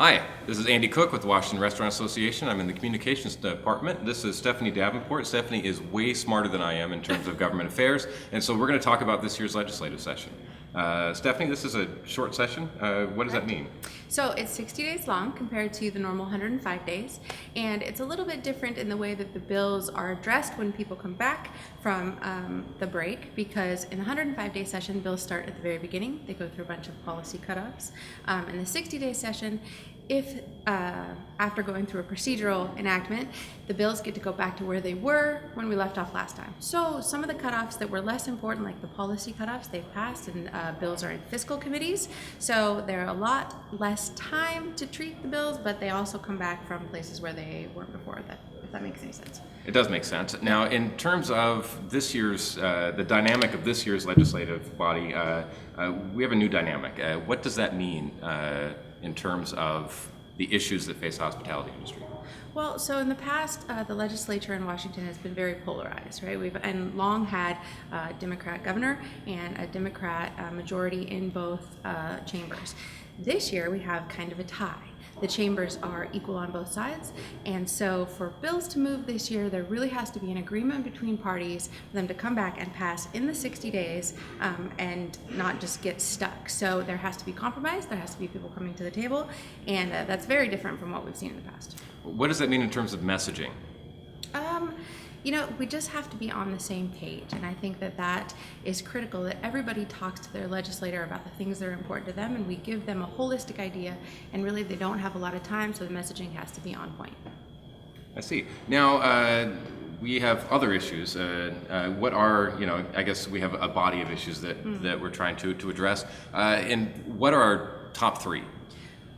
Hi, this is Andy Cook with the Washington Restaurant Association. I'm in the communications department. This is Stephanie Davenport. Stephanie is way smarter than I am in terms of government affairs, and so we're going to talk about this year's legislative session. Stephanie, this is a short session. What does that mean? So it's 60 days long compared to the normal 105 days, and it's a little bit different in the way that the bills are addressed when people come back from the break, because in the 105-day session, bills start at the very beginning. They go through a bunch of policy cutoffs. In the 60-day session, if after going through a procedural enactment, the bills get to go back to where they were when we left off last time. So some of the cutoffs that were less important, like the policy cutoffs, they've passed, and bills are in fiscal committees. So there are a lot less time to treat the bills, but they also come back from places where they weren't before. If that makes any sense. It does make sense. Now, in terms of this year's, the dynamic of this year's legislative body, we have a new dynamic. What does that mean in terms of the issues that face the hospitality industry? Well, so in the past, the legislature in Washington has been very polarized, right? We've long had a Democrat governor and a Democrat majority in both chambers. This year, we have kind of a tie. The chambers are equal on both sides, and so for bills to move this year, there really has to be an agreement between parties for them to come back and pass in the 60 days and not just get stuck. So there has to be compromise, there has to be people coming to the table, and that's very different from what we've seen in the past. What does that mean in terms of messaging? We just have to be on the same page, and I think that is critical, that everybody talks to their legislator about the things that are important to them, and we give them a holistic idea, and really they don't have a lot of time, so the messaging has to be on point. I see. Now, we have other issues. What are, I guess we have a body of issues that we're trying to address. And what are our top three?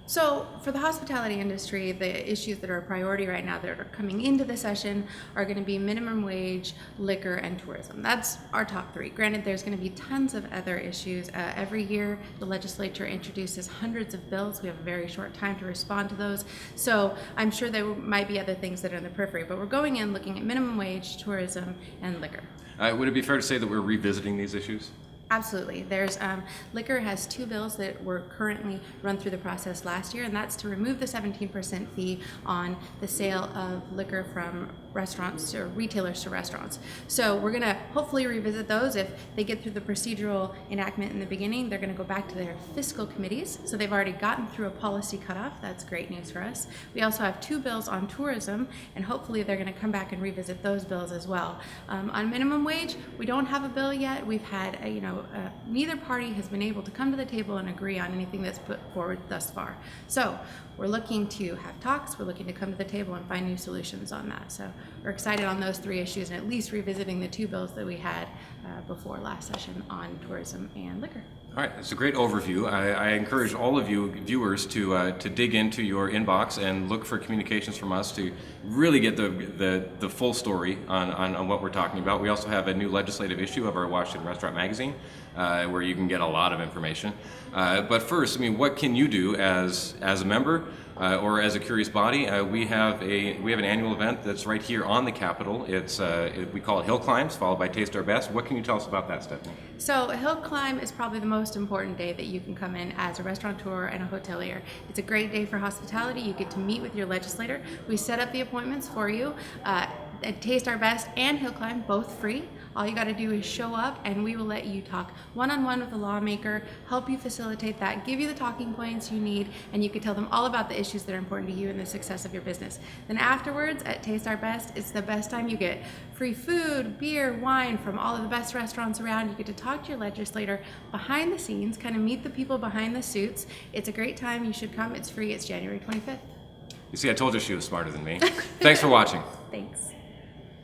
So for the hospitality industry, the issues that are a priority right now that are coming into the session are going to be minimum wage, liquor, and tourism. That's our top three. Granted, there's going to be tons of other issues. Every year, the legislature introduces hundreds of bills. We have a very short time to respond to those. So I'm sure there might be other things that are in the periphery, but we're going in looking at minimum wage, tourism, and liquor. Would it be fair to say that we're revisiting these issues? Absolutely. There's liquor has two bills that were currently run through the process last year, and that's to remove the 17% fee on the sale of liquor from restaurants or retailers to restaurants. So we're going to hopefully revisit those. If they get through the procedural enactment in the beginning, they're going to go back to their fiscal committees. So they've already gotten through a policy cutoff. That's great news for us. We also have two bills on tourism, and hopefully they're going to come back and revisit those bills as well. On minimum wage, we don't have a bill yet. We've had neither party has been able to come to the table and agree on anything that's put forward thus far. So we're looking to have talks, we're looking to come to the table and find new solutions on that. So we're excited on those three issues, and at least revisiting the two bills that we had before last session on tourism and liquor. All right, that's a great overview. I encourage all of you viewers to dig into your inbox and look for communications from us to really get the full story on what we're talking about. We also have a new legislative issue of our Washington Restaurant Magazine where you can get a lot of information. But first, what can you do as a member or as a curious body? We have an annual event that's right here on the Capitol. We call it Hill Climbs, followed by Taste Our Best. What can you tell us about that, Stephanie? So a hill climb is probably the most important day that you can come in as a restaurateur and a hotelier. It's a great day for hospitality. You get to meet with your legislator. We set up the appointments for you. At Taste Our Best and Hill Climb, both free. All you got to do is show up, and we will let you talk one-on-one with a lawmaker, help you facilitate that, give you the talking points you need, and you can tell them all about the issues that are important to you and the success of your business. Then afterwards, at Taste Our Best, it's the best time. You get free food, beer, wine from all of the best restaurants around. You get to talk to your legislator behind the scenes, kind of meet the people behind the suits. It's a great time. You should come. It's free. It's January 25th. You see, I told you she was smarter than me. Thanks for watching. Thanks.